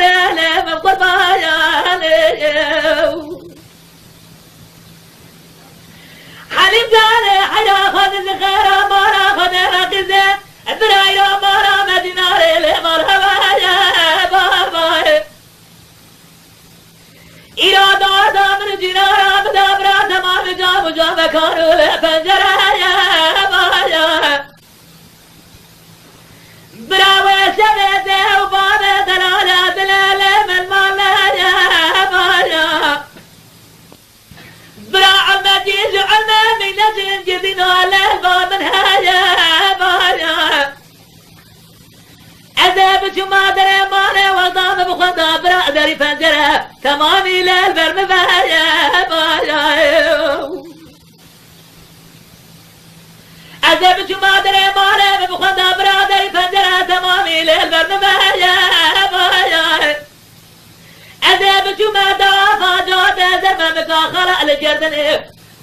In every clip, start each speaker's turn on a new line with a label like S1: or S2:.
S1: عمري من قرباني حليم جاني حيا خذ الخير مارا خذ رقزة برايا مارا مدينة لي مرحبا يا بابا إرادة دامر جنارا بدابرا تمام جام جام كانوا لفنجرا يا بابا براوي شبيته وبابي دلالة دلالة من مالا يا بابا برا عمتي جعلنا من نجم جدنا للباب منها يا بابا أذهب شما دري مالي وضام بخدا برا دري فنجرة تمامي للبرم يا بابا أذهب شما دري مالي بخدا برا دري فنجرة تمامي للبرم يا بابا أذهب شما دافا جواد زمن خلق الجردن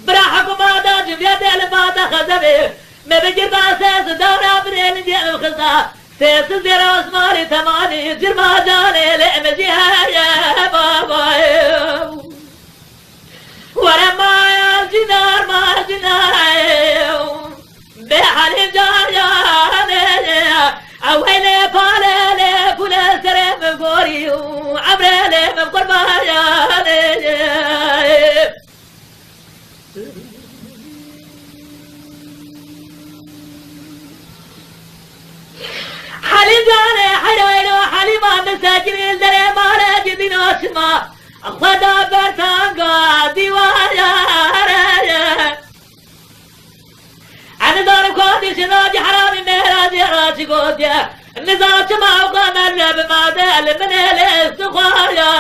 S1: برا حكما دا جبيت الباتا خزبي ما بجربا سيس دورا برين جيم الخزا سيس زيرا اسماري ثماني جرما جاني لأمجيها يا بابا ورما يا الجنار ما الجنار بحالي جاني أويلي بالي كل سرم بوري وعمري من قرباني حليم جاني حيرينو حليمان مساجرين دري مالا جدين وشما خدا برتانقا ديوايا أنا دار كودي شناجي حرامي مهراجي راشي قوديا النظام شما وقام الرب ما دال من الاستخوايا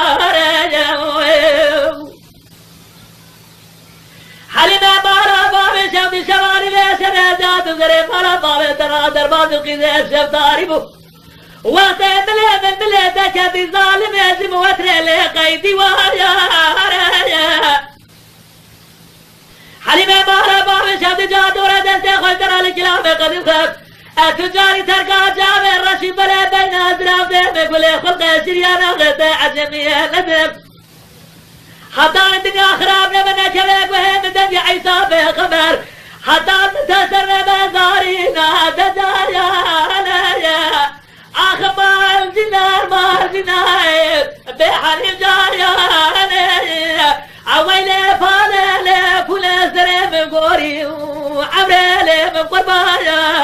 S1: حليمة مارا بابي شودي شوالي ليش رجعت وزري مارا بابي ترى دربات القيزة الشفتاري بو وقت من دكتي ظالم يجب وتري لي قيدي ويا حليمة مارا بابي شودي جادورة دستي خوش ترى الكلام قديم خف التجاري تركا جامع الرشيد بلا بين أزراف ديمك ولا خلق شريانا غدا عجمية ندم حتى الدنيا خرابنا من كبك وهم الدنيا عيسى بخبر حتى تتسر بزارينا دجايا آخر ما الجنار ما الجنار بحليم جايا عويلي فالي كل سرم قوري وعمري من قربايا